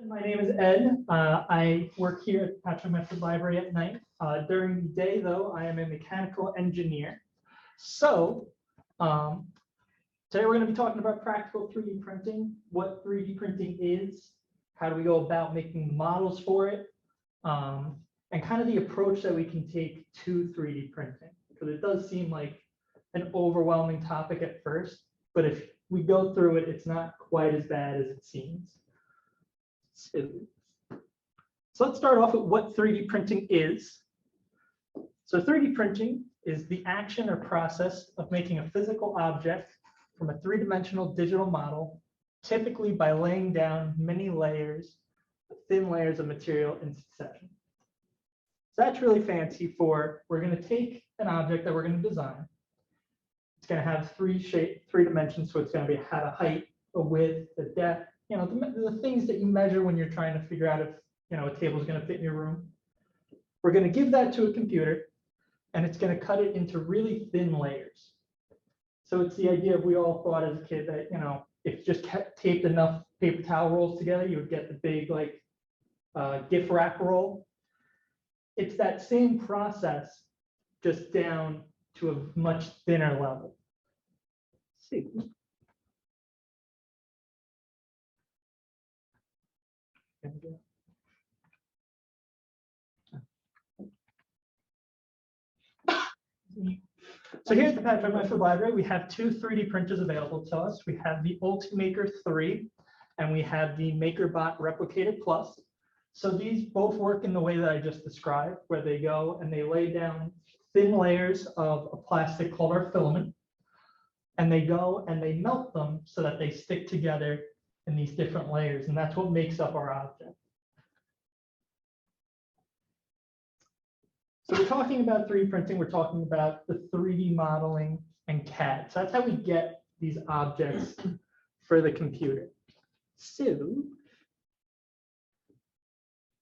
My name is Ed. I work here at Patchogue-Medford Library at night. During the day, though, I am a mechanical engineer. So today we're going to be talking about practical 3D printing, what 3D printing is, how do we go about making models for it, and kind of the approach that we can take to 3D printing. Because it does seem like an overwhelming topic at first, but if we go through it, it's not quite as bad as it seems. So let's start off with what 3D printing is. So 3D printing is the action or process of making a physical object from a three-dimensional digital model, typically by laying down many layers, thin layers of material in succession. So that's really fancy for, we're going to take an object that we're going to design. It's going to have three dimensions, so it's going to have a height, a width, a depth, you know, the things that you measure when you're trying to figure out if, you know, a table is going to fit in your room. We're going to give that to a computer, and it's going to cut it into really thin layers. So it's the idea we all thought as a kid that, you know, if you just taped enough paper towel rolls together, you would get the big, like, gift wrap roll. It's that same process, just down to a much thinner level. Let's see. So here's the Patchogue-Medford Library. We have two 3D printers available to us. We have the Ultimaker 3 and we have the MakerBot Replicator Plus. So these both work in the way that I just described, where they go and they lay down thin layers of a plastic called our filament, and they go and they melt them so that they stick together in these different layers, and that's what makes up our object. So we're talking about 3D printing, we're talking about the 3D modeling and CAD. So that's how we get these objects for the computer. So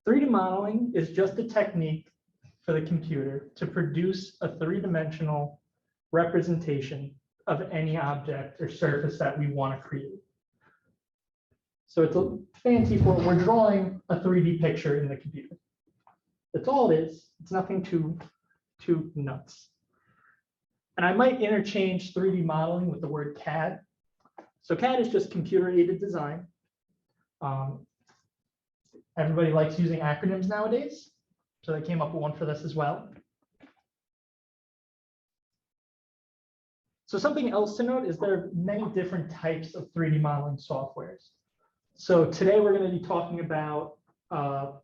3D modeling is just a technique for the computer to produce a three-dimensional representation of any object or surface that we want to create. So it's a fancy for we're drawing a 3D picture in the computer. That's all it is. It's nothing too nuts. And I might interchange 3D modeling with the word CAD. So CAD is just computer-aided design. Everybody likes using acronyms nowadays, so they came up with one for this as well. So something else to note is there are many different types of 3D modeling softwares. So today we're going to be talking about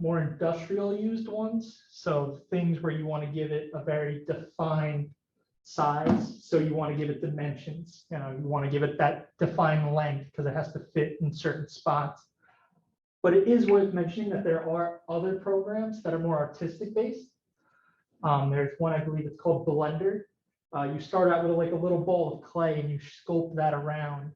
more industrial used ones. So things where you want to give it a very defined size. So you want to give it dimensions. You know, you want to give it that defined length because it has to fit in certain spots. But it is worth mentioning that there are other programs that are more artistic based. There's one, I believe it's called Blender. You start out with like a little ball of clay and you sculpt that around.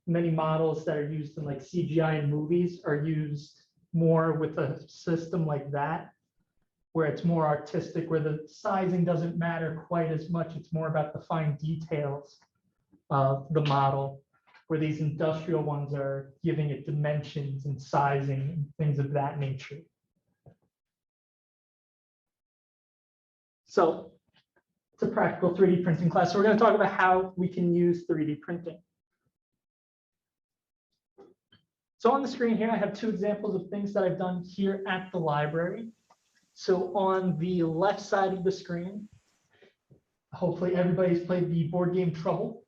Many models that are used in like CGI in movies are used more with a system like that, where it's more artistic, where the sizing doesn't matter quite as much. It's more about the fine details of the model, where these industrial ones are giving it dimensions and sizing and things of that nature. So it's a practical 3D printing class. So we're going to talk about how we can use 3D printing. So on the screen here, I have two examples of things that I've done here at the library. So on the left side of the screen, hopefully everybody's played the board game Trouble.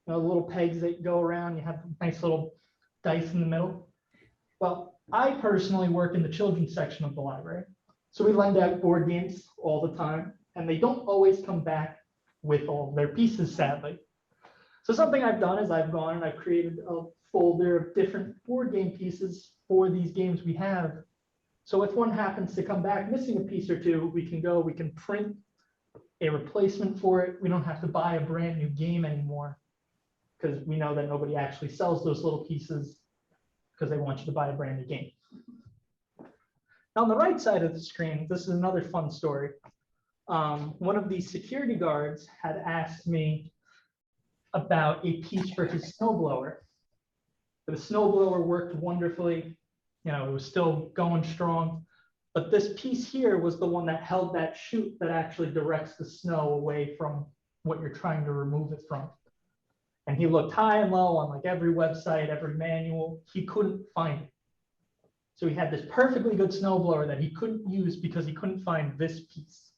You know, the little pegs that go around, you have a nice little dice in the middle. Well, I personally work in the children's section of the library. So we lend out board games all the time, and they don't always come back with all their pieces, sadly. So something I've done is I've gone and I've created a folder of different board game pieces for these games we have. So if one happens to come back missing a piece or two, we can print a replacement for it. We don't have to buy a brand new game anymore because we know that nobody actually sells those little pieces because they want you to buy a brand new game. Now on the right side of the screen, this is another fun story. One of the security guards had asked me about a piece for his snowblower. The snowblower worked wonderfully. it was still going strong. But this piece here was the one that held that chute that actually directs the snow away from what you're trying to remove it from. And he looked high and low on like every website, every manual. He couldn't find it. So he had this perfectly good snowblower that he couldn't use because he couldn't find this piece.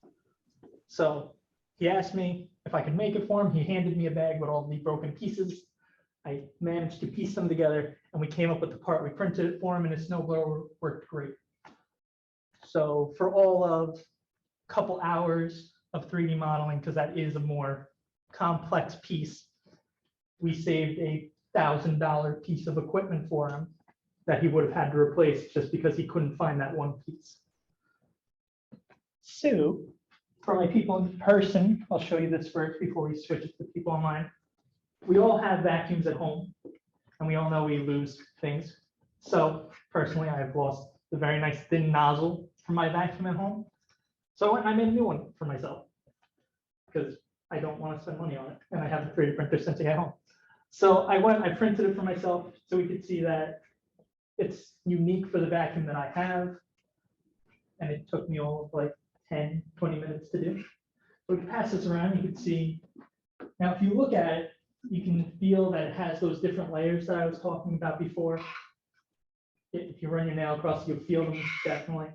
So he asked me if I could make it for him. He handed me a bag with all the broken pieces. I managed to piece them together and we came up with the part. We printed it for him and his snowblower worked great. So for all of a couple hours of 3D modeling, because that is a more complex piece, we saved a $1,000 piece of equipment for him that he would have had to replace just because he couldn't find that one piece. So for my people in person, I'll show you this first before we switch it to people online. We all have vacuums at home and we all know we lose things. So personally, I've lost the very nice thin nozzle for my vacuum at home. So I made a new one for myself because I don't want to spend money on it. And I have a 3D printer sitting at home. So I printed it for myself so we could see that it's unique for the vacuum that I have. And it took me all of like 10, 20 minutes to do. So we can pass this around, you can see. Now, if you look at it, you can feel that it has those different layers that I was talking about before. If you run your nail across, you'll feel them definitely.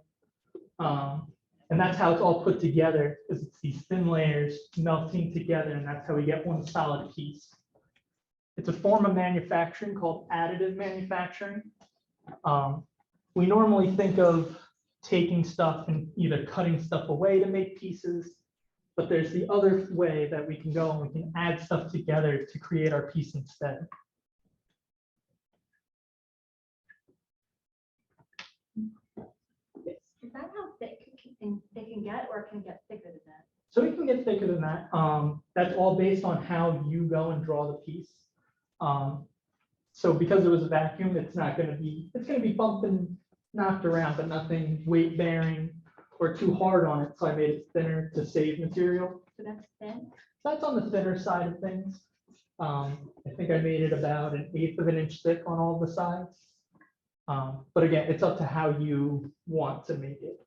And that's how it's all put together, is it's these thin layers melting together, and that's how we get one solid piece. It's a form of manufacturing called additive manufacturing. We normally think of taking stuff and either cutting stuff away to make pieces, but there's the other way that we can go and we can add stuff together to create our piece instead. Is that how thick they can get, or can get thicker than that? So it can get thicker than that. That's all based on how you go and draw the piece. So because it was a vacuum, it's going to be bumped and knocked around, but nothing weight bearing or too hard on it. So I made it thinner to save material. So that's thin? That's on the thinner side of things. I think I made it about 1/8 of an inch thick on all the sides. But again, it's up to how you want to make it.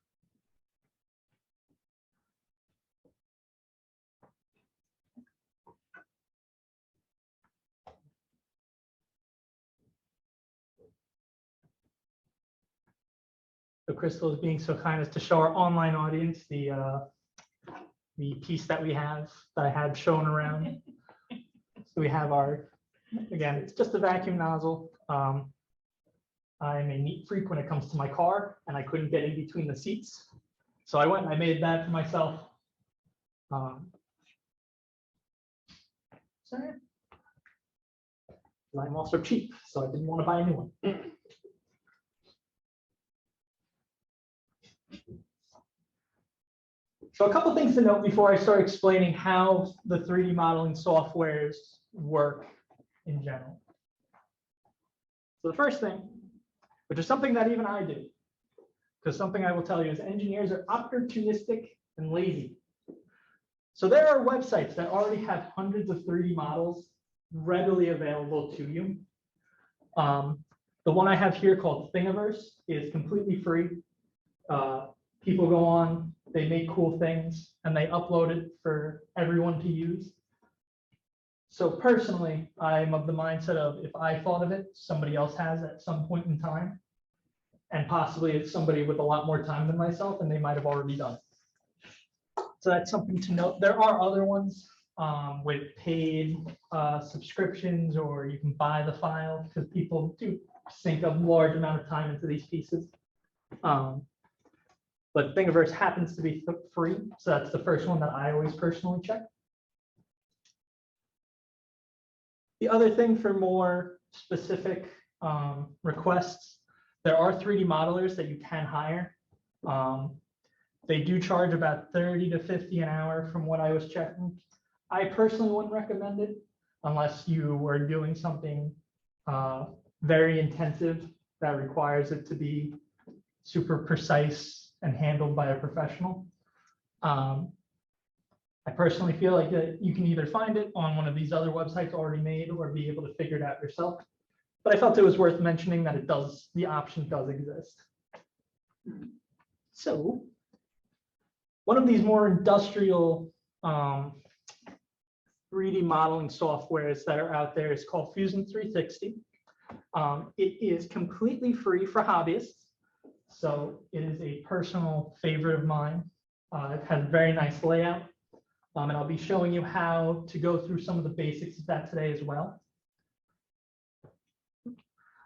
So Crystal is being so kind as to show our online audience the piece that we have that I had shown around. So we have again, it's just a vacuum nozzle. I'm a neat freak when it comes to my car, and I couldn't get in between the seats. So I went and I made that for myself. Sorry. I'm also cheap, so I didn't want to buy a new one. So a couple things to note before I start explaining how the 3D modeling softwares work in general. So the first thing, which is something that even I do, because something I will tell you is engineers are opportunistic and lazy. So there are websites that already have hundreds of 3D models readily available to you. The one I have here called Thingiverse is completely free. People go on, they make cool things, and they upload it for everyone to use. So personally, I'm of the mindset of if I thought of it, somebody else has at some point in time. And possibly it's somebody with a lot more time than myself, and they might have already done it. So that's something to note. There are other ones with paid subscriptions, or you can buy the file because people do sink a large amount of time into these pieces. But Thingiverse happens to be free, so that's the first one that I always personally check. The other thing for more specific requests, there are 3D modelers that you can hire. They do charge about 30 to 50 an hour from what I was checking. I personally wouldn't recommend it unless you were doing something very intensive that requires it to be super precise and handled by a professional. I personally feel like that you can either find it on one of these other websites already made or be able to figure it out yourself. but I felt it was worth mentioning that the option does exist. So one of these more industrial 3D modeling softwares that are out there is called Fusion 360. It is completely free for hobbyists. So it is a personal favorite of mine. It has a very nice layout. And I'll be showing you how to go through some of the basics of that today as well.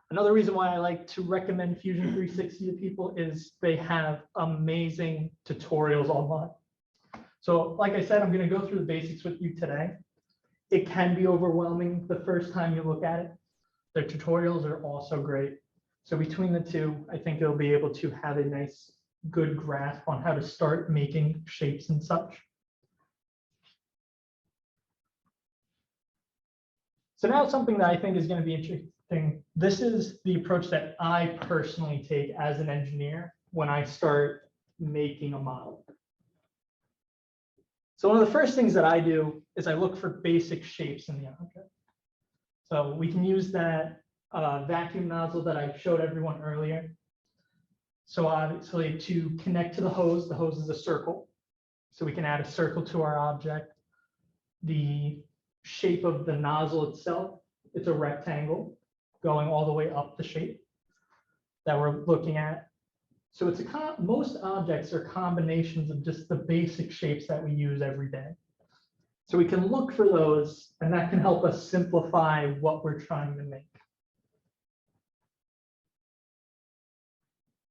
Another reason why I like to recommend Fusion 360 to people is they have amazing tutorials online. So like I said, I'm going to go through the basics with you today. It can be overwhelming the first time you look at it. Their tutorials are also great. So between the two, I think you'll be able to have a nice, good grasp on how to start making shapes and such. So now something that I think is going to be interesting. This is the approach that I personally take as an engineer when I start making a model. So one of the first things that I do is I look for basic shapes in the object. So we can use that vacuum nozzle that I showed everyone earlier. So obviously to connect to the hose is a circle. So we can add a circle to our object. The shape of the nozzle itself, it's a rectangle going all the way up the shape that we're looking at. So it's most objects are combinations of just the basic shapes that we use every day. So we can look for those, and that can help us simplify what we're trying to make.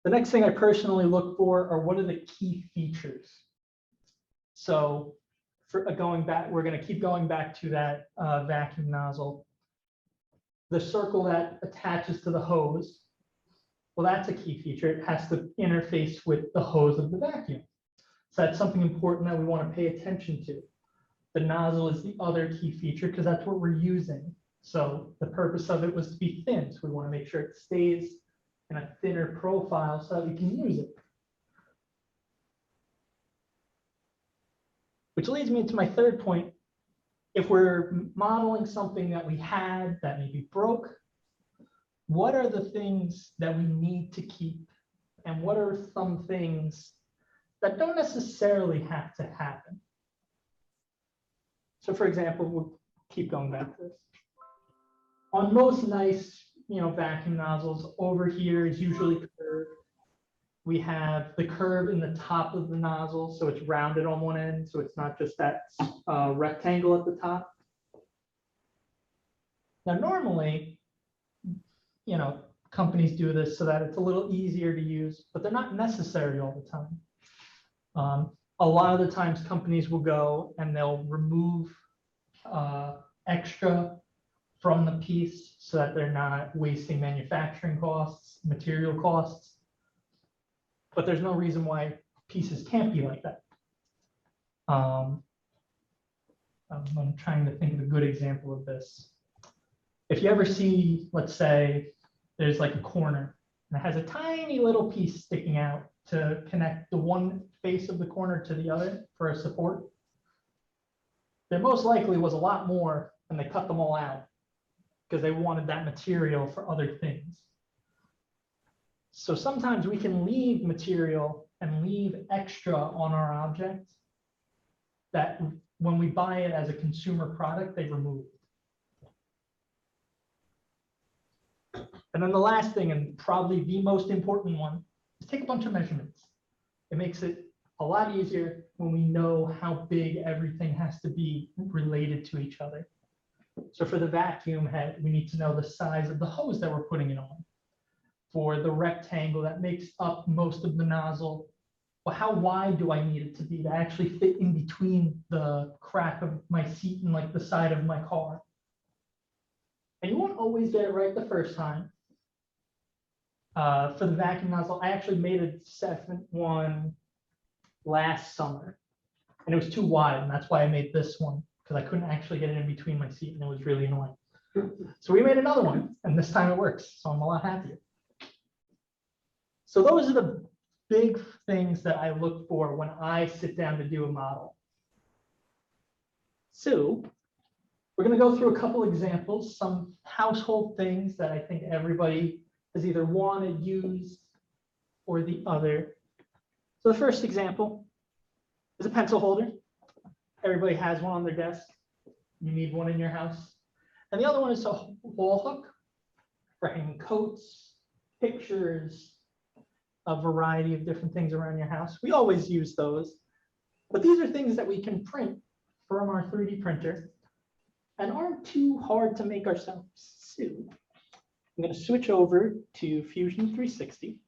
The next thing I personally look for are what are the key features. So for going back, we're going to keep going back to that vacuum nozzle. The circle that attaches to the hose, well, that's a key feature. It has to interface with the hose of the vacuum. So that's something important that we want to pay attention to. The nozzle is the other key feature because that's what we're using. So the purpose of it was to be thin. So we want to make sure it stays in a thinner profile so that we can use it. Which leads me to my third point. If we're modeling something that we had that maybe broke, what are the things that we need to keep? And what are some things that don't necessarily have to happen? So for example, we'll keep going back to this. On most nice, vacuum nozzles, over here is usually curved. We have the curve in the top of the nozzle, so it's rounded on one end, so it's not just that rectangle at the top. Now, normally, companies do this so that it's a little easier to use, but they're not necessary all the time. A lot of the times, companies will go and they'll remove extra from the piece so that they're not wasting manufacturing costs, material costs. But there's no reason why pieces can't be like that. I'm trying to think of a good example of this. If you ever see, let's say, there's like a corner and it has a tiny little piece sticking out to connect the one face of the corner to the other for a support, there most likely was a lot more and they cut them all out because they wanted that material for other things. So sometimes we can leave material and leave extra on our object that when we buy it as a consumer product, they remove. And then the last thing, and probably the most important one, is take a bunch of measurements. It makes it a lot easier when we know how big everything has to be related to each other. So for the vacuum head, we need to know the size of the hose that we're putting it on. For the rectangle that makes up most of the nozzle, well, how wide do I need it to be to actually fit in between the crack of my seat and like the side of my car? And you won't always get it right the first time. For the vacuum nozzle, I actually made a second one last summer, and it was too wide, and that's why I made this one, because I couldn't actually get it in between my seat, and it was really annoying. So we made another one, and this time it works, so I'm a lot happier. So those are the big things that I look for when I sit down to do a model. So We're going to go through a couple examples, some household things that I think everybody has either wanted, used, or the other. So the first example is a pencil holder. Everybody has one on their desk. You need one in your house. And the other one is a wall hook for hanging coats, pictures, a variety of different things around your house. We always use those. But these are things that we can print from our 3D printer and aren't too hard to make ourselves. So I'm going to switch over to Fusion 360.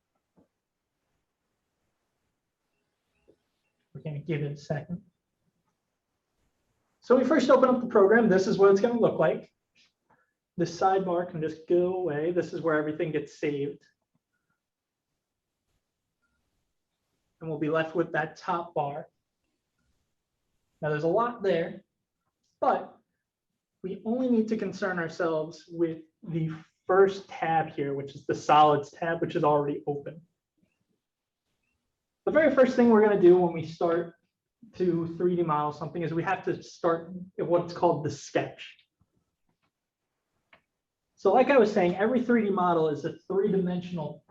We're going to give it a second. So we first open up the program. This is what it's going to look like. The sidebar can just go away. This is where everything gets saved. And we'll be left with that top bar. Now there's a lot there, but we only need to concern ourselves with the first tab here, which is the solids tab, which is already open. The very first thing we're going to do when we start to 3D model something is we have to start at what's called the sketch. So like I was saying, every 3D model is a three-dimensional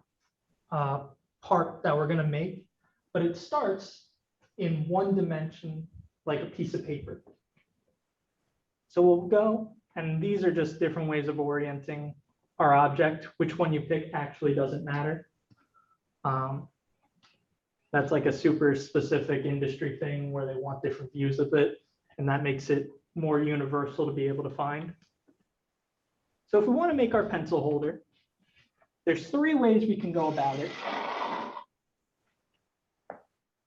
part that we're going to make, but it starts in one dimension, like a piece of paper. So we'll go, and these are just different ways of orienting our object. Which one you pick actually doesn't matter. That's like a super specific industry thing where they want different views of it, and that makes it more universal to be able to find. So if we want to make our pencil holder, there's three ways we can go about it.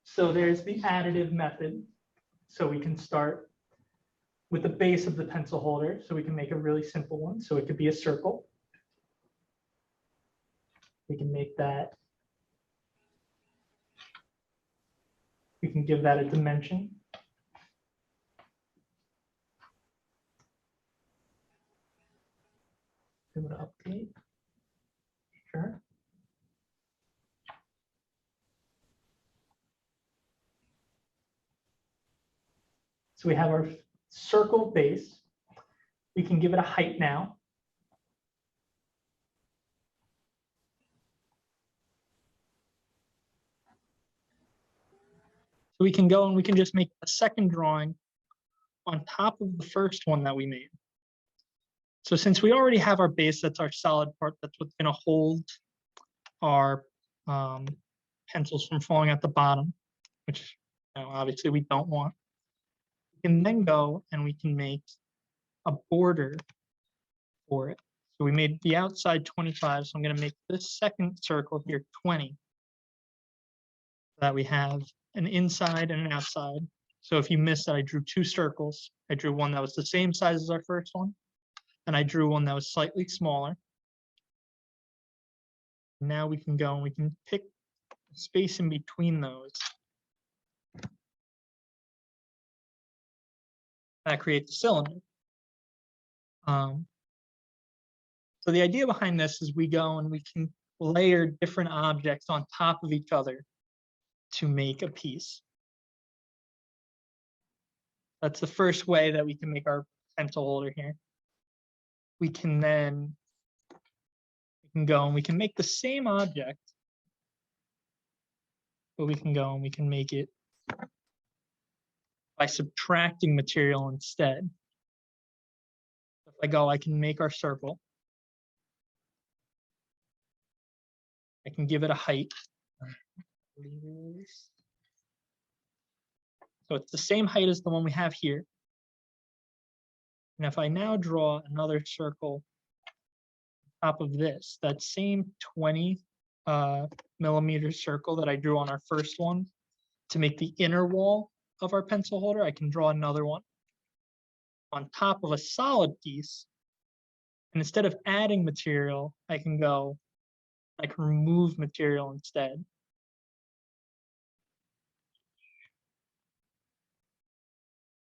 So there's the additive method. So we can start with the base of the pencil holder. So we can make a really simple one. So it could be a circle. We can make that. We can give that a dimension. Give it an update. Sure. So we have our circle base. We can give it a height now. So we can go and we can just make a second drawing on top of the first one that we made. So since we already have our base, that's our solid part, that's what's going to hold our pencils from falling at the bottom, which obviously we don't want. We can then go and we can make a border for it. So we made the outside 25, so I'm going to make this second circle here 20. So that we have an inside and an outside. So if you missed that, I drew two circles. I drew one that was the same size as our first one, and I drew one that was slightly smaller. Now we can go and we can pick space in between those. That creates a cylinder. So the idea behind this is we go and we can layer different objects on top of each other to make a piece. That's the first way that we can make our pencil holder here. We can then go and we can make the same object, but we can go and we can make it by subtracting material instead. If I go, I can make our circle. I can give it a height. So it's the same height as the one we have here. And if I now draw another circle on top of this, that same 20 millimeter circle that I drew on our first one to make the inner wall of our pencil holder, I can draw another one on top of a solid piece. And instead of adding material, I can remove material instead.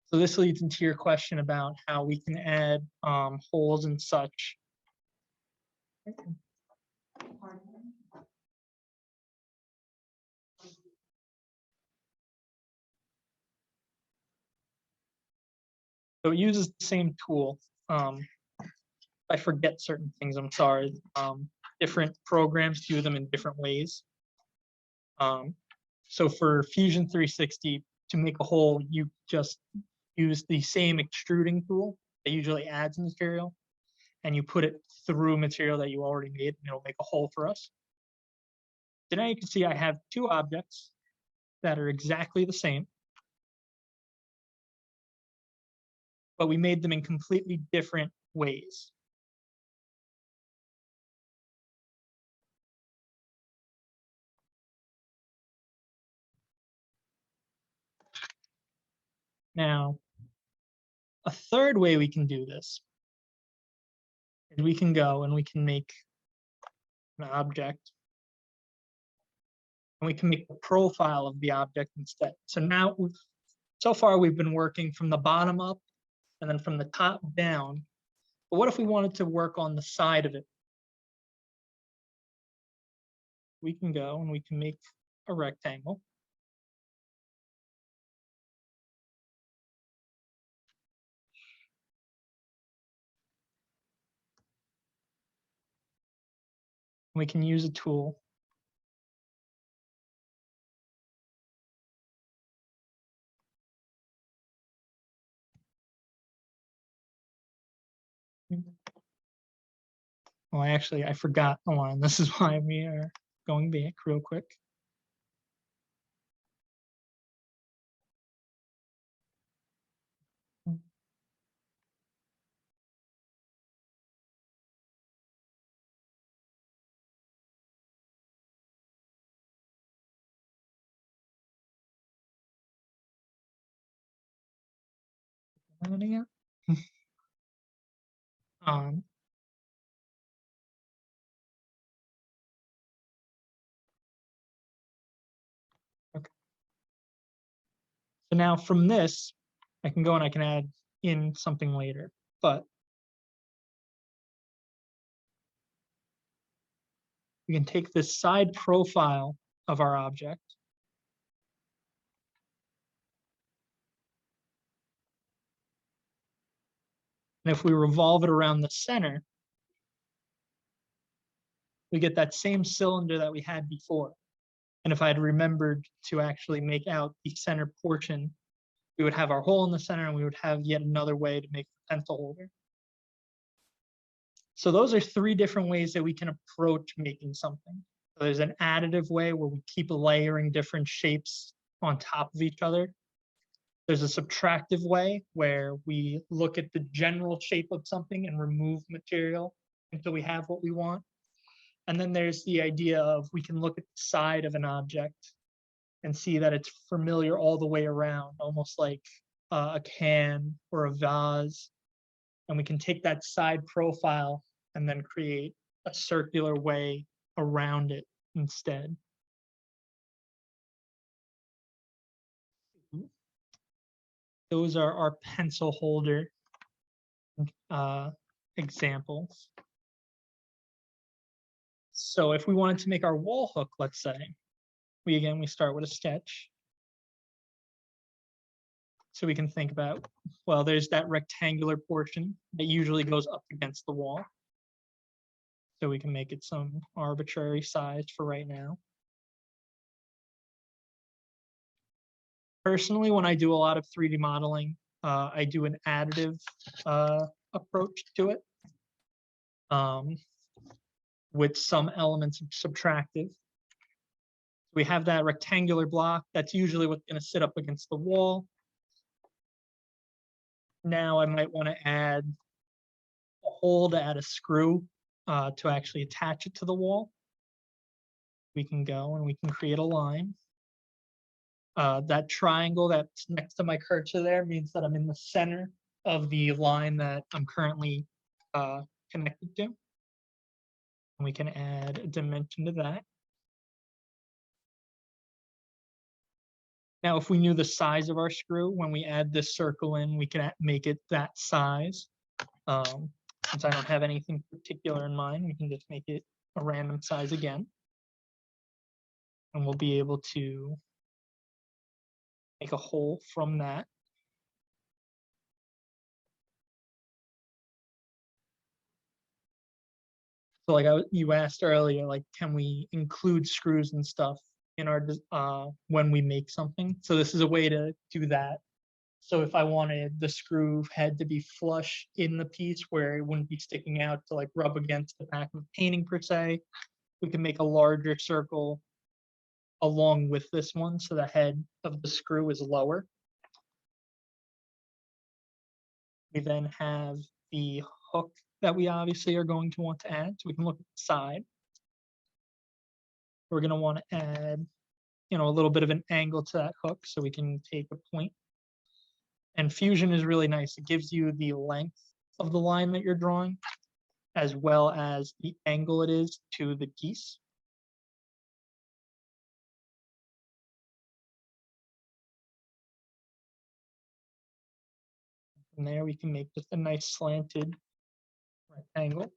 So this leads into your question about how we can add holes and such. So it uses the same tool. I forget certain things, I'm sorry. Different programs do them in different ways. So for Fusion 360, to make a hole, you just use the same extruding tool that usually adds material, and you put it through material that you already made, and it'll make a hole for us. So now you can see I have two objects that are exactly the same, but we made them in completely different ways. Now, a third way we can do this is we can go and we can make an object, and we can make the profile of the object instead. So now, so far we've been working from the bottom up and then from the top down. But what if we wanted to work on the side of it? We can go and we can make a rectangle. We can use a tool. Well, I forgot a line. This is why we are going back real quick. Um, okay. So now from this, I can go and I can add in something later, but we can take this side profile of our object. And if we revolve it around the center, we get that same cylinder that we had before. And if I had remembered to actually make out the center portion, we would have our hole in the center and we would have yet another way to make the pencil holder. So those are three different ways that we can approach making something. So there's an additive way where we keep layering different shapes on top of each other. There's a subtractive way where we look at the general shape of something and remove material until we have what we want. And then there's the idea of we can look at the side of an object and see that it's familiar all the way around, almost like a can or a vase. And we can take that side profile and then create a circular way around it instead. Those are our pencil holder examples. So if we wanted to make our wall hook, let's say, we start with a sketch. So we can think about, well, there's that rectangular portion that usually goes up against the wall. So we can make it some arbitrary size for right now. Personally, when I do a lot of 3D modeling, I do an additive approach to it with some elements of subtractive. We have that rectangular block. That's usually what's going to sit up against the wall. Now I might want to add a hole to add a screw to actually attach it to the wall. We can go and we can create a line. That triangle that's next to my cursor there means that I'm in the center of the line that I'm currently connected to. And we can add a dimension to that. Now, if we knew the size of our screw, when we add this circle in, we can make it that size. Since I don't have anything particular in mind, we can just make it a random size again. And we'll be able to make a hole from that. So like you asked earlier, like, can we include screws and stuff in our, when we make something? So this is a way to do that. So if I wanted the screw head to be flush in the piece where it wouldn't be sticking out to like rub against the back of the painting per se, we can make a larger circle along with this one, so the head of the screw is lower. We then have the hook that we obviously are going to want to add. So we can look at the side. We're going to want to add, a little bit of an angle to that hook so we can take a point. And fusion is really nice. It gives you the length of the line that you're drawing, as well as the angle it is to the piece. From there, we can make just a nice slanted rectangle.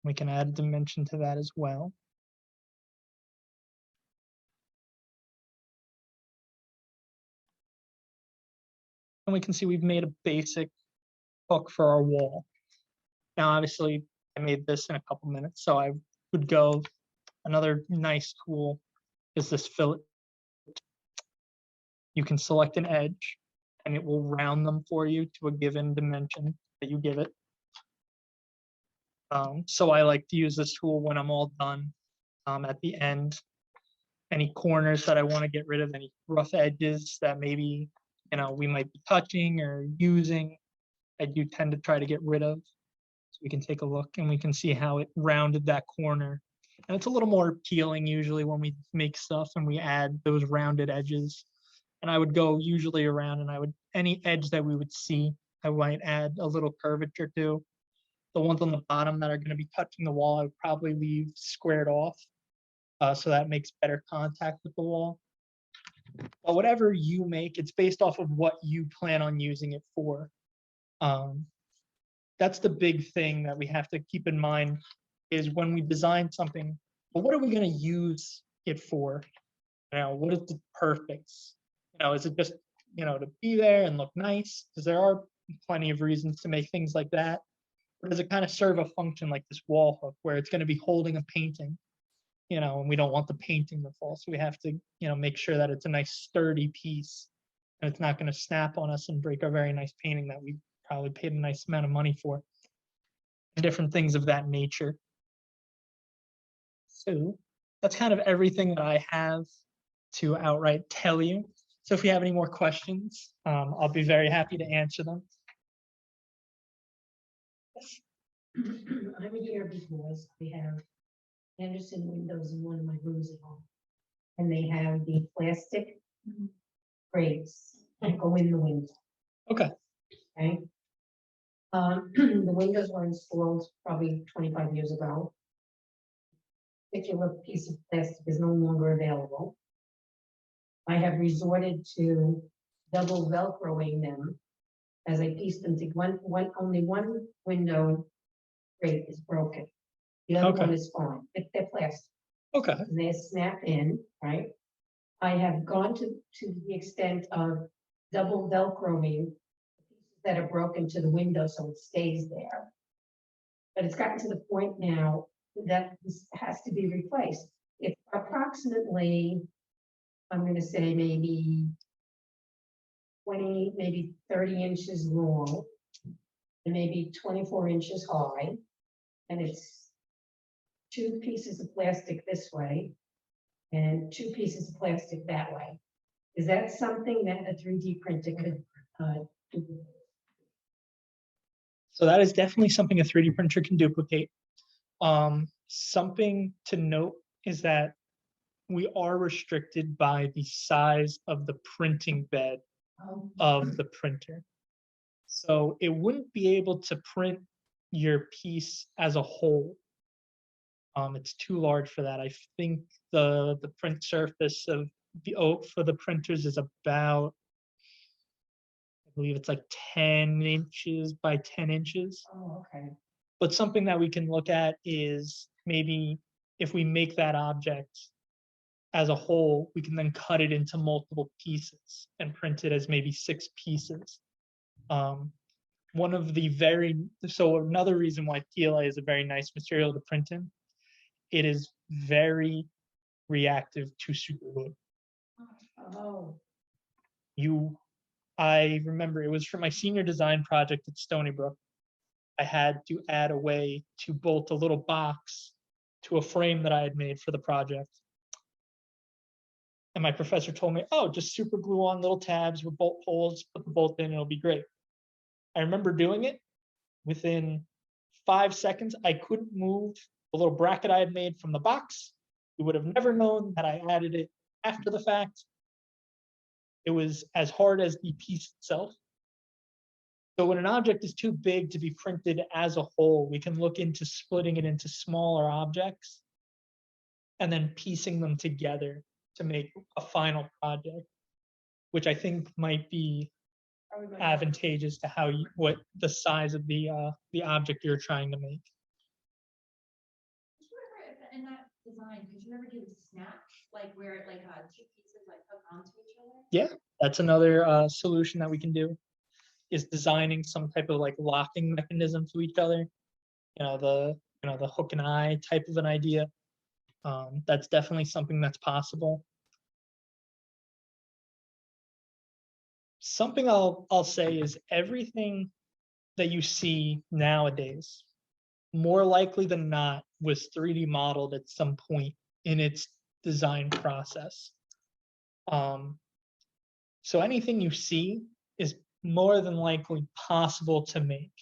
We can add a dimension to that as well. And we can see we've made a basic hook for our wall. Now, obviously, I made this in a couple minutes, so I would go, another nice tool is this fillet. You can select an edge, and it will round them for you to a given dimension that you give it. So I like to use this tool when I'm all done. At the end, any corners that I want to get rid of, any rough edges that maybe we might be touching or using, I do tend to try to get rid of. So we can take a look and we can see how it rounded that corner. And it's a little more appealing usually when we make stuff and we add those rounded edges. And I would go usually around and any edge that we would see, I might add a little curvature to. The ones on the bottom that are going to be touching the wall, I would probably leave squared off. So that makes better contact with the wall. But whatever you make, it's based off of what you plan on using it for. That's the big thing that we have to keep in mind is when we design something, well, what are we going to use it for? What is the purpose? Is it just, to be there and look nice? Because there are plenty of reasons to make things like that. Or does it kind of serve a function like this wall hook where it's going to be holding a painting, and we don't want the painting to fall. So we have to, make sure that it's a nice sturdy piece and it's not going to snap on us and break a very nice painting that we probably paid a nice amount of money for. And different things of that nature. So that's kind of everything that I have to outright tell you. So if you have any more questions, I'll be very happy to answer them. I'm here because we have Anderson windows in one of my rooms at home. And they have the plastic grates that go in the window. Okay. Okay. The windows were installed probably 25 years ago. Particular piece of plastic is no longer available. I have resorted to double Velcroing them as I pieced them to only one window grate is broken. The other one is fine. They're plastic. Okay. And they snap in, right? I have gone to the extent of double Velcroing pieces that are broken to the window so it stays there. But it's gotten to the point now that this has to be replaced. It's approximately, I'm going to say maybe 20, maybe 30 inches long, and maybe 24 inches high. And it's 2 pieces of plastic this way and 2 pieces of plastic that way. Is that something that a 3D printer could do? So that is definitely something a 3D printer can duplicate. Something to note is that we are restricted by the size of the printing bed of the printer. So it wouldn't be able to print your piece as a whole. It's too large for that. I think the print surface of the oak for the printers is about, I believe it's like 10 inches by 10 inches. Oh, okay. But something that we can look at is maybe if we make that object as a whole, we can then cut it into multiple pieces and print it as maybe 6 pieces. One of the so another reason why PLA is a very nice material to print in, it is very reactive to superglue. Oh, I remember it was for my senior design project at Stony Brook. I had to add a way to bolt a little box to a frame that I had made for the project. And my professor told me, oh, just super glue on little tabs with bolt holes, put the bolt in, it'll be great. I remember doing it. Within 5 seconds, I couldn't move the little bracket I had made from the box. You would have never known that I added it after the fact. It was as hard as the piece itself. So when an object is too big to be printed as a whole, we can look into splitting it into smaller objects and then piecing them together to make a final project, which I think might be advantageous to what the size of the object you're trying to make. Did you ever, in that design, did you ever do the snap, like where like two pieces like hook onto each other? Yeah, that's another solution that we can do, is designing some type of like locking mechanism to each other. The hook and eye type of an idea. That's definitely something that's possible. Something I'll say is everything that you see nowadays, more likely than not, was 3D modeled at some point in its design process. So anything you see is more than likely possible to make.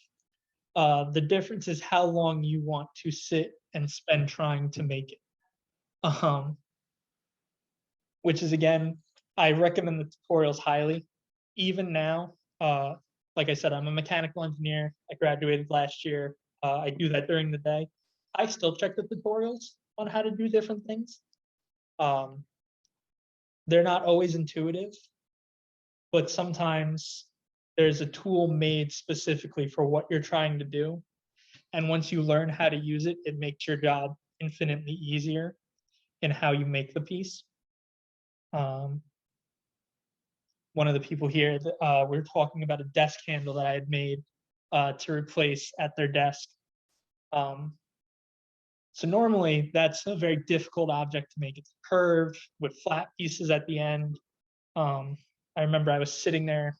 The difference is how long you want to sit and spend trying to make it. Which is, again, I recommend the tutorials highly. Even now, like I said, I'm a mechanical engineer. I graduated last year. I do that during the day. I still check the tutorials on how to do different things. They're not always intuitive, but sometimes there's a tool made specifically for what you're trying to do. And once you learn how to use it, it makes your job infinitely easier in how you make the piece. One of the people here, we were talking about a desk handle that I had made to replace at their desk. So normally that's a very difficult object to make. It's curved with flat pieces at the end. I remember I was sitting there,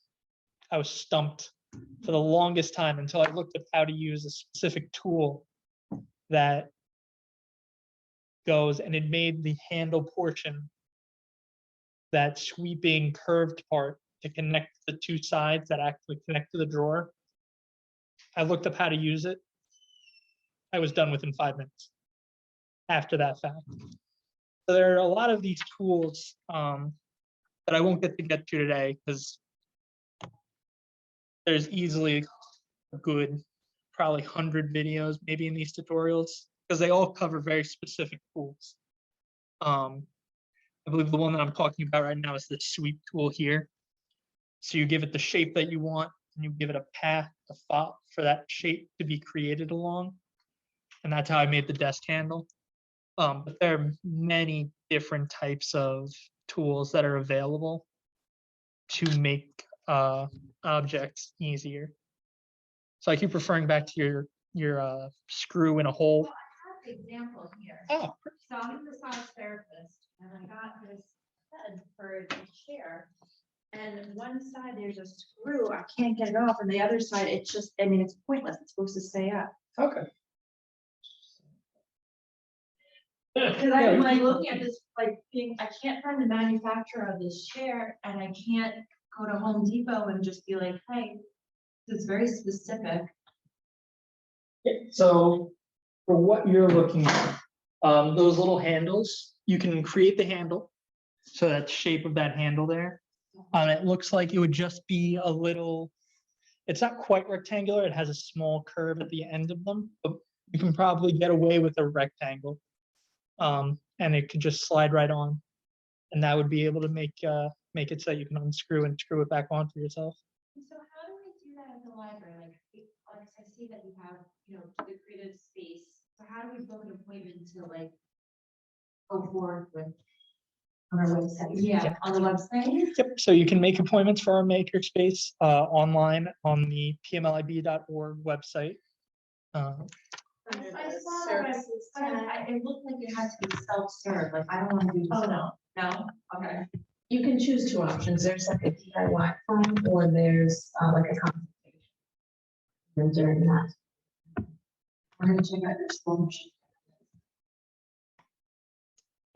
I was stumped for the longest time until I looked at how to use a specific tool that goes and it made the handle portion, that sweeping curved part, to connect the two sides that actually connect to the drawer. I looked up how to use it. I was done within 5 minutes after that fact. So there are a lot of these tools that I won't get to today because there's easily a good probably 100 videos maybe in these tutorials because they all cover very specific tools. I believe the one that I'm talking about right now is the sweep tool here. So you give it the shape that you want and you give it a path, a thought for that shape to be created along. And that's how I made the desk handle. But there are many different types of tools that are available to make objects easier. So I keep referring back to your screw in a hole. Well, I have an example here. Oh, So I'm a massage therapist and I got this head for the chair. And one side there's a screw, I can't get it off, and the other side, it's just, I mean, it's pointless, it's supposed to stay up. okay. Because I'm like looking at this, like, being, I can't find the manufacturer of this chair, and I can't go to Home Depot and just be like, hey, this is very specific. So for what you're looking at, those little handles, you can create the handle. So that shape of that handle there. It looks like it would just be a little, it's not quite rectangular. It has a small curve at the end of them, but you can probably get away with a rectangle. And it could just slide right on. And that would be able to make it so that you can unscrew and screw it back onto yourself. So how do we do that at the library? Like I see that you have, the creative space. So how do we book an appointment to like go forward with? On our website. Yeah, on the website. Yep, so you can make appointments for our makerspace online on the PMLIB.org website. If I saw that, it looked like it had to be self-serve, like I don't want to do this. Oh, no. No, okay. You can choose two options. There's like a DIY form or there's like a consultation. And during that. I'm gonna check out your school.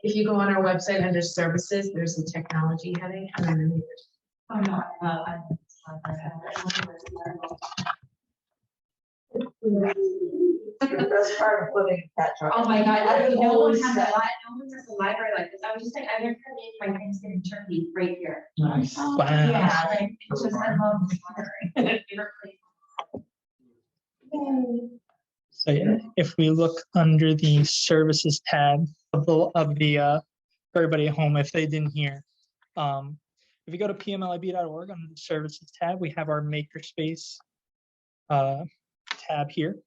If you go on our website under services, there's the technology heading and then there's. Oh, no, The best part of living in Patchogue. Oh my God, I no one always has a said- no one has a library like this. I was just saying, I've never made my Thanksgiving turkey right here. Nice. Oh, Wow. yeah, like, it's just, I love this library. Favorite place. Yay. So yeah, if we look under the services tab of the for everybody at home, if they didn't hear, if you go to pmlib.org under the services tab, we have our makerspace tab here.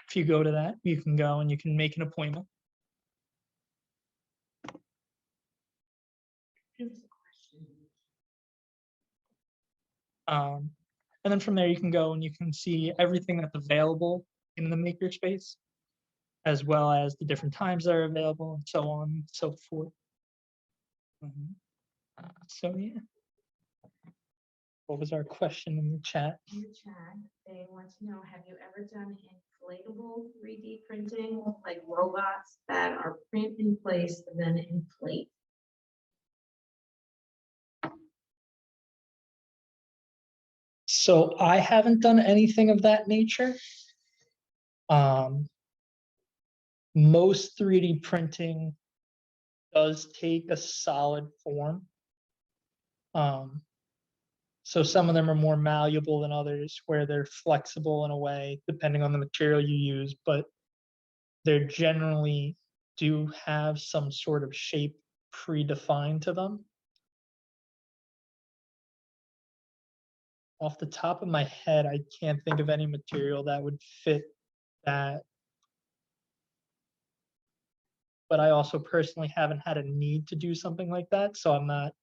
If you go to that, you can go and you can make an appointment. And then from there, you can go and you can see everything that's available in the makerspace, as well as the different times that are available and so on and so forth. So yeah. What was our question in the chat? In the chat, they want to know, have you ever done inflatable 3D printing, like robots that are print in place and then inflate? So I haven't done anything of that nature. Most 3D printing does take a solid form. So some of them are more malleable than others, where they're flexible in a way, depending on the material you use, but they generally do have some sort of shape predefined to them. Off the top of my head, I can't think of any material that would fit that. But I also personally haven't had a need to do something like that, so I'm not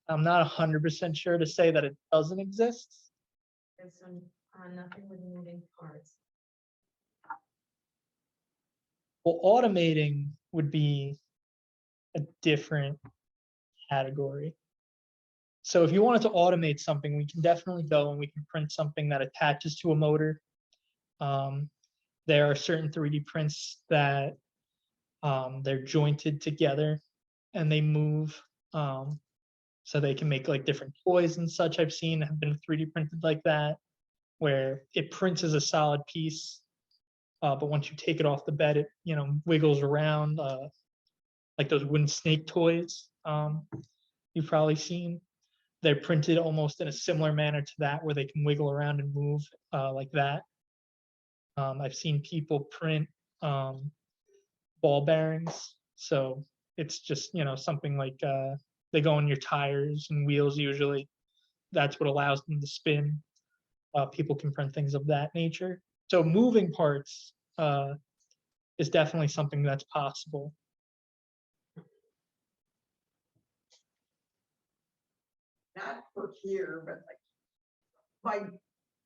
100% sure to say that it doesn't exist. There's some, nothing with moving parts. Well, automating would be a different category. So if you wanted to automate something, we can definitely go and we can print something that attaches to a motor. There are certain 3D prints that they're jointed together and they move. So they can make like different toys and such. I've seen have been 3D printed like that, where it prints as a solid piece. But once you take it off the bed, it wiggles around like those wooden snake toys you've probably seen. They're printed almost in a similar manner to that, where they can wiggle around and move like that. I've seen people print ball bearings, so it's just something like they go in your tires and wheels usually. That's what allows them to spin. People can print things of that nature. So moving parts is definitely something that's possible. Not for here, but like my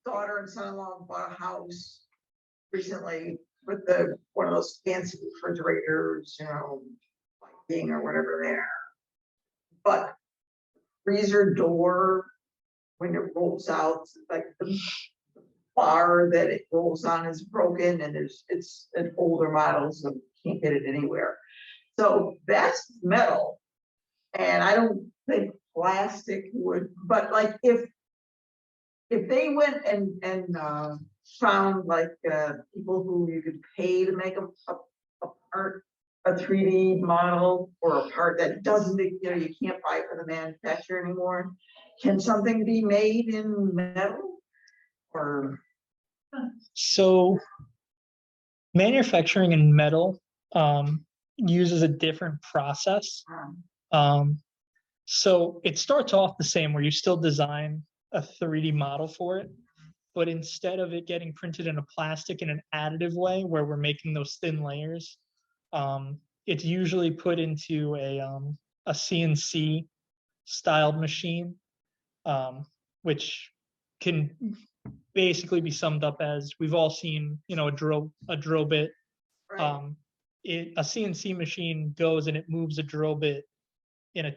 daughter and son-in-law bought a house recently with one of those fancy refrigerators, lighting or whatever there. But freezer door, when it rolls out, like the bar that it rolls on is broken, and it's an older model, so you can't get it anywhere. So that's metal, and I don't think plastic would, but like if they went and found like people who you could pay to make a part, a 3D model or a part that doesn't, you can't buy from the manufacturer anymore. Can something be made in metal or? So manufacturing in metal uses a different process. So it starts off the same, where you still design a 3D model for it, but instead of it getting printed in a plastic in an additive way, where we're making those thin layers, it's usually put into a CNC styled machine, which can basically be summed up as we've all seen, a drill bit. Right, A CNC machine goes and it moves a drill bit in a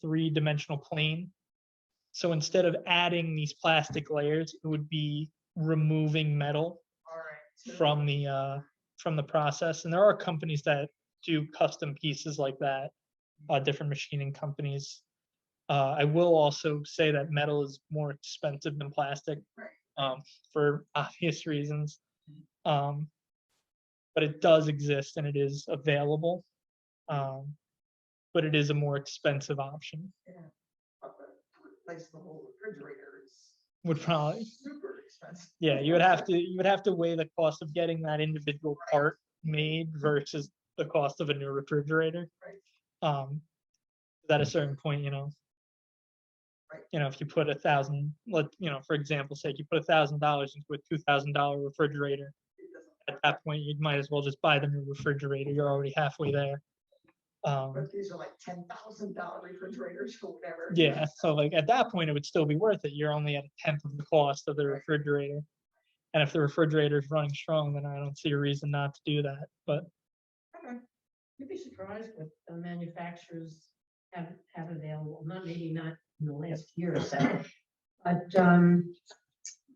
three-dimensional plane. So instead of adding these plastic layers, it would be removing metal all right. from the process. And there are companies that do custom pieces like that, different machining companies. I will also say that metal is more expensive than plastic, for obvious reasons. But it does exist and it is available. But it is a more expensive option. Replace the whole refrigerator is Would probably, super expensive. yeah, you would have to weigh the cost of getting that individual part made versus the cost of a new refrigerator. At a certain point, if you put $1,000, for example's sake, you put $1,000 into a $2,000 refrigerator. At that point, you might as well just buy the new refrigerator. You're already halfway there. But these are like $10,000 refrigerators or whatever. Yeah, so like at that point, it would still be worth it. You're only at a tenth of the cost of the refrigerator. And if the refrigerator is running strong, then I don't see a reason not to do that. But You'd be surprised what the manufacturers have available, maybe not in the last year or so. But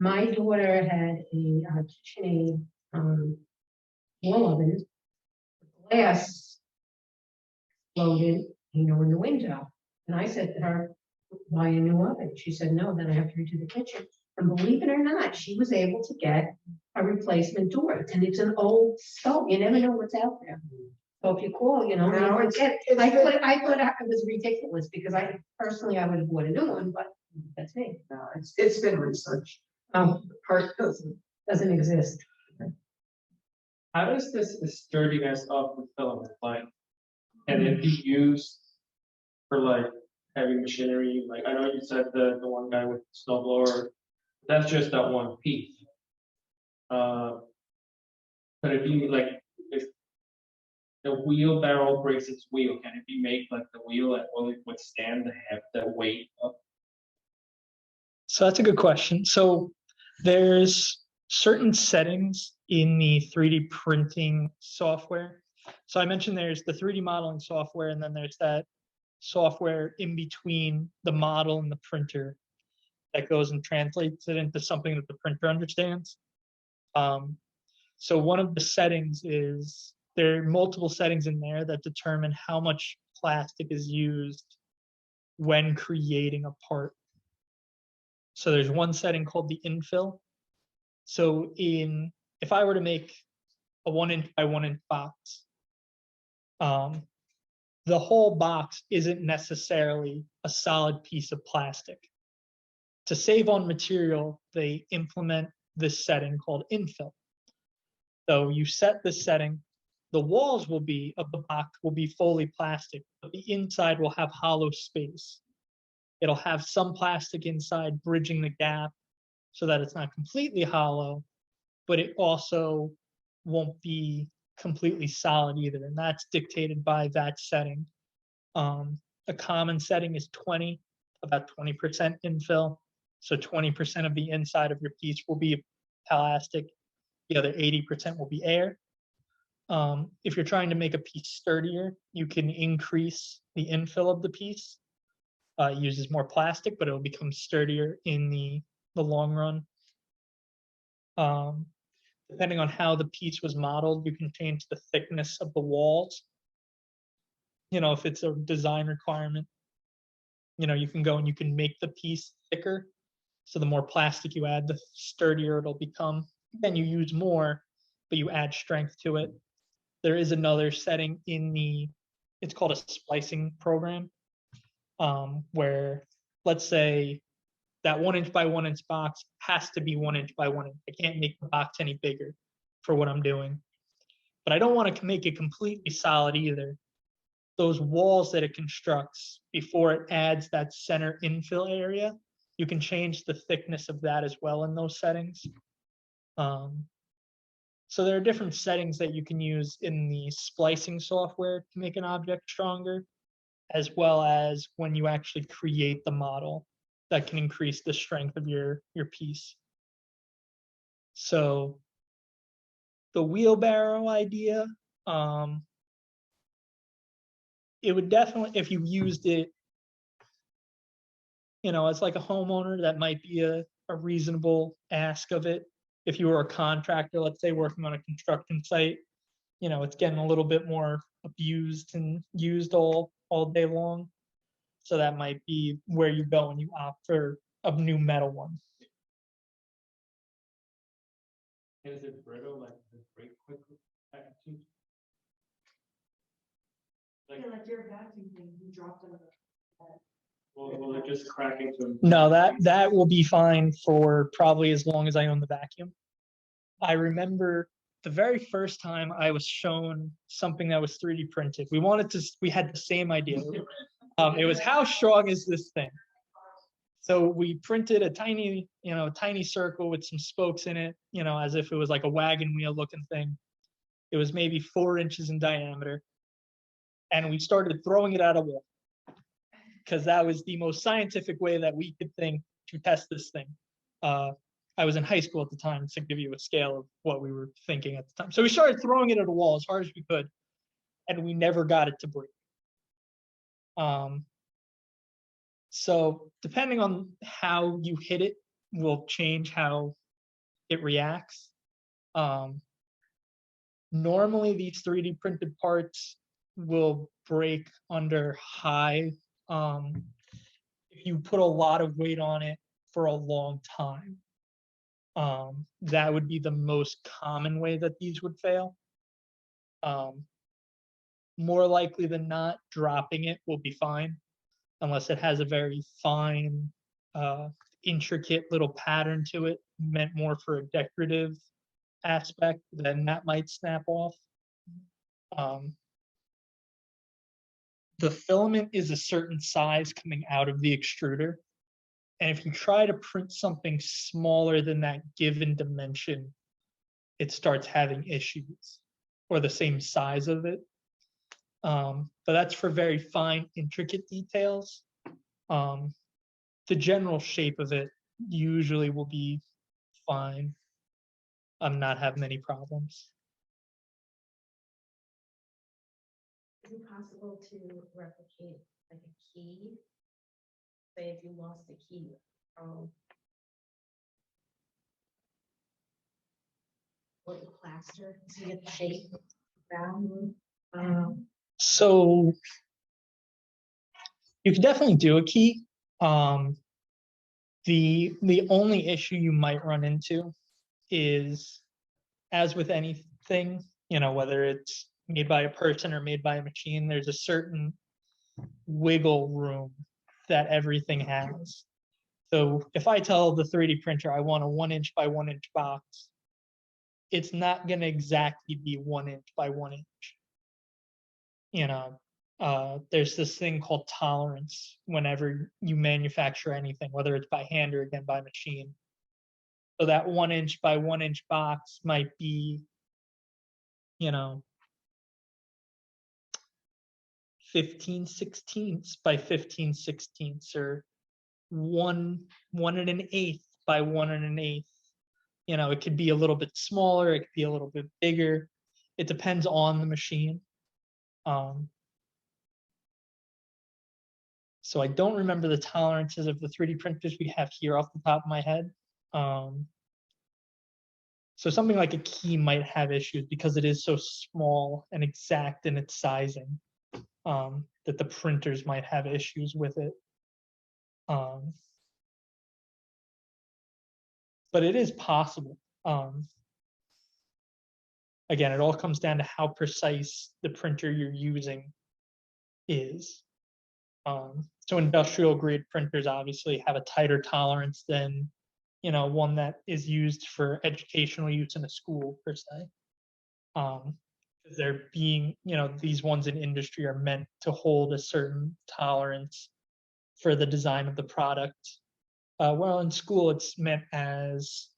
my daughter had a KitchenAid wall oven. Glass exploded, in the window. And I said to her, buy a new oven. She said, no, then I have to redo the kitchen. And believe it or not, she was able to get a replacement door. And it's an old stove. You never know what's out there. So if you call, No, I it's thought it was ridiculous because I would have bought a new one, but that's me. No, it's been researched. Oh, The part doesn't exist. How does this sturdiness of the filament, like, can it be used for like heavy machinery? Like, I know you said the one guy with the snowblower, that's just that one piece. But if you like, if the wheelbarrow breaks its wheel, can it be made like the wheel that will withstand the weight of? so that's a good question. So there's certain settings in the 3D printing software. So I mentioned there's the 3D modeling software, and then there's that software in between the model and the printer that goes and translates it into something that the printer understands. So one of the settings is there are multiple settings in there that determine how much plastic is used when creating a part. So there's one setting called the infill. So if I were to make a 1" by 1" box, the whole box isn't necessarily a solid piece of plastic. To save on material, they implement this setting called infill. So you set this setting, the walls of the box will be fully plastic, but the inside will have hollow space. It'll have some plastic inside bridging the gap so that it's not completely hollow, but it also won't be completely solid either. And that's dictated by that setting. A common setting is 20, about 20% infill. So 20% of the inside of your piece will be plastic. The other 80% will be air. If you're trying to make a piece sturdier, you can increase the infill of the piece. It uses more plastic, but it'll become sturdier in the long run. Depending on how the piece was modeled, you can change the thickness of the walls. If it's a design requirement, you can go and you can make the piece thicker. So the more plastic you add, the sturdier it'll become. Then you use more, but you add strength to it. There is another setting it's called a splicing program, where let's say that 1" by 1" box has to be 1" by 1". I can't make the box any bigger for what I'm doing. But I don't want to make it completely solid either. Those walls that it constructs before it adds that center infill area, you can change the thickness of that as well in those settings. So there are different settings that you can use in the splicing software to make an object stronger, as well as when you actually create the model that can increase the strength of your piece. So the wheelbarrow idea, it would definitely, if you used it, as like a homeowner, that might be a reasonable ask of it. If you were a contractor, let's say working on a construction site, it's getting a little bit more abused and used all day long. So that might be where you go when you opt for a new metal one. Is it brittle, like does it break quickly? Actually? Yeah, like your vacuum thing, you dropped it. Will it just crack into? No, that will be fine for probably as long as I own the vacuum. I remember the very first time I was shown something that was 3D printed. We had the same idea. It was, how strong is this thing? So we printed a tiny circle with some spokes in it, as if it was like a wagon wheel looking thing. It was maybe 4 inches in diameter. And we started throwing it at a wall, because that was the most scientific way that we could think to test this thing. I was in high school at the time, to give you a scale of what we were thinking at the time. So we started throwing it at a wall as hard as we could, and we never got it to break. So depending on how you hit it will change how it reacts. Normally these 3D printed parts will break under high, if you put a lot of weight on it for a long time. That would be the most common way that these would fail. More likely than not, dropping it will be fine, unless it has a very fine, intricate little pattern to it, meant more for a decorative aspect, then that might snap off. The filament is a certain size coming out of the extruder. And if you try to print something smaller than that given dimension, it starts having issues, or the same size of it. But that's for very fine, intricate details. The general shape of it usually will be fine. I'm not having any problems. Is it possible to replicate like a key? Say if you lost the key, or the plaster to get the shape down? So you can definitely do a key. The only issue you might run into is, as with anything, whether it's made by a person or made by a machine, there's a certain wiggle room that everything has. So if I tell the 3D printer I want a 1 inch by 1 inch box, it's not going to exactly be 1 inch by 1 inch. There's this thing called tolerance whenever you manufacture anything, whether it's by hand or again by machine. So that 1 inch by 1 inch box might be, 15/16 by 15/16, or 1 1 1/8 by 1 1/8. It could be a little bit smaller, it could be a little bit bigger. It depends on the machine. So I don't remember the tolerances of the 3D printers we have here off the top of my head. So something like a key might have issues because it is so small and exact in its sizing, that the printers might have issues with it. But it is possible. Again, it all comes down to how precise the printer you're using is. So industrial grade printers obviously have a tighter tolerance than, one that is used for educational use in a school per se. They're being, these ones in industry are meant to hold a certain tolerance for the design of the product. Well, in school, it's meant as,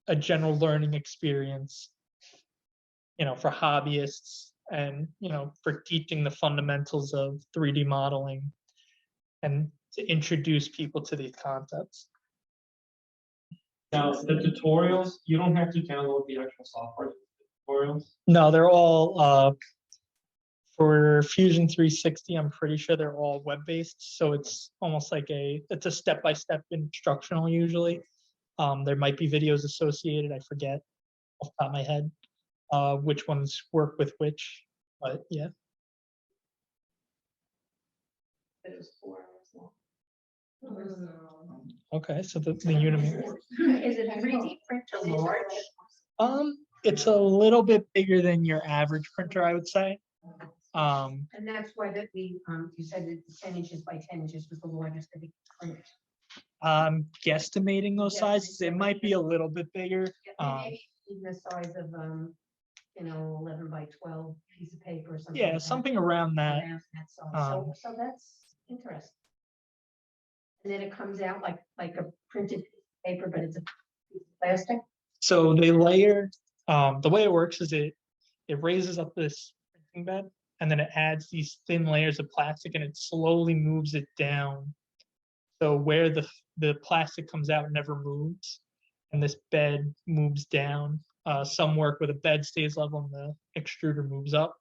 a general learning experience for hobbyists and, for teaching the fundamentals of 3D modeling and to introduce people to these concepts. Now, the tutorials, you don't have to download the actual software tutorials. No, they're all for Fusion 360. I'm pretty sure they're all web-based, so it's almost like it's a step-by-step instructional usually. There might be videos associated. I forget off the top of my head which ones work with which, but yeah. It was 4 hours long. Okay, so the Udemy. Is it 3D printer large? It's a little bit bigger than your average printer, I would say. And that's why that you said it's 10 inches by 10 inches was the largest that we could print. I'm guesstimating those sizes. It might be a little bit bigger. Maybe even the size of 11 by 12 piece of paper or something. Yeah, like that. something around that. Around that size. So that's interesting. And then it comes out like a printed paper, but it's a piece of plastic. So they layer, the way it works is it raises up this printing bed and then it adds these thin layers of plastic and it slowly moves it down. So where the plastic comes out never moves and this bed moves down. Some work where the bed stays level and the extruder moves up.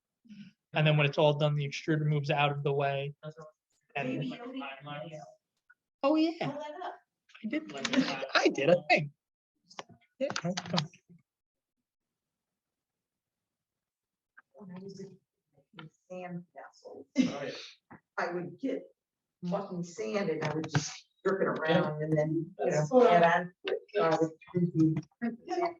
And then when it's all done, the extruder moves out of the way. And oh yeah, I did a thing. Yeah. When I was in sand vessels, I would get mucking sand and I would just drip it around and then, add on. I would print the sand.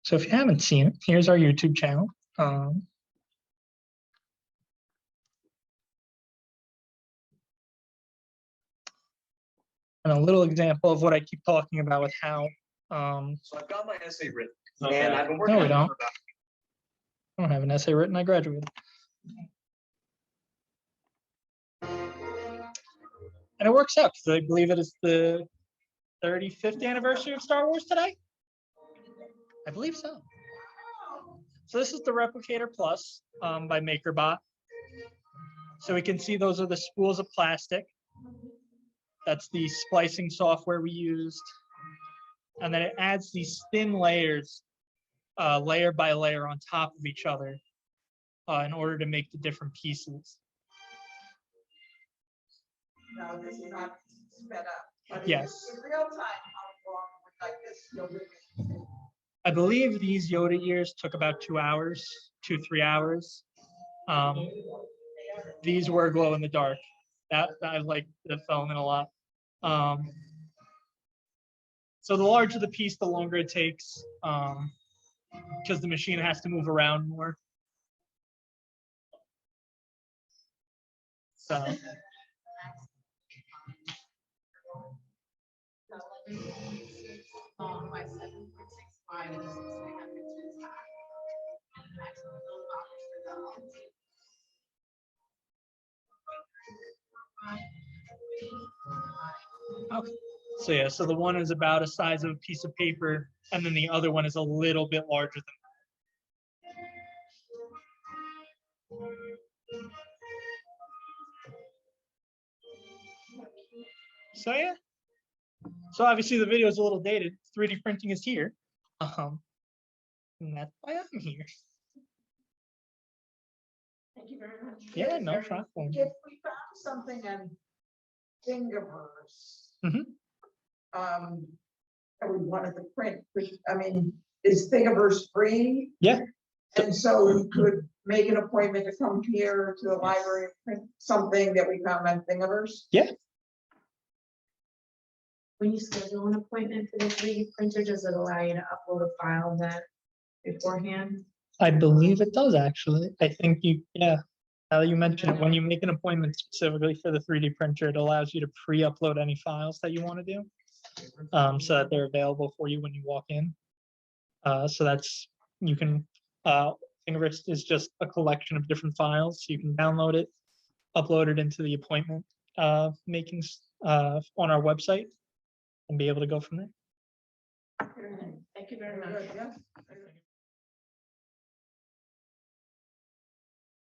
So if you haven't seen it, here's our YouTube channel. And a little example of what I keep talking about with how. So I've got my essay written, Okay. and I've been working No, on we it don't. for about I don't have an essay written. I graduated. And it works out because I believe it is the 35th anniversary of Star Wars today. I believe so. So this is the Replicator Plus by MakerBot. So we can see those are the spools of plastic. That's the splicing software we used. And then it adds these thin layers, layer by layer on top of each other in order to make the different pieces. No, this is not sped up. But Yes. In real time, how long would like this Yoda? I believe these Yoda years took about 2 hours, 2-3 hours. These were glow in the dark. That I like the filament a lot. So the larger the piece, the longer it takes, because the machine has to move around more. So. By 7.65 and 6.5 inches high. And the maximum box for the Okay. So yeah, so the one is about a size of a piece of paper, and then the other one is a little bit larger than that. So yeah. So obviously the video is a little dated. 3D printing is here. And that's why I'm here. Thank you very much. Yeah, no problem. If we found something in Thingiverse. Mhm. That we wanted to print, I mean, is Thingiverse free? Yeah. And so we could make an appointment to come here to the library and print something that we found on Thingiverse? Yeah. When you schedule an appointment for the 3D printer, does it allow you to upload a file that beforehand? I believe it does actually. I think yeah. Now that you mention it, when you make an appointment specifically for the 3D printer, it allows you to pre-upload any files that you want to do, so that they're available for you when you walk in. So that's, you can, Thingiverse is just a collection of different files. So you can download it, upload it into the appointment makings on our website, and be able to go from there. Thank you very Very much. good, yeah.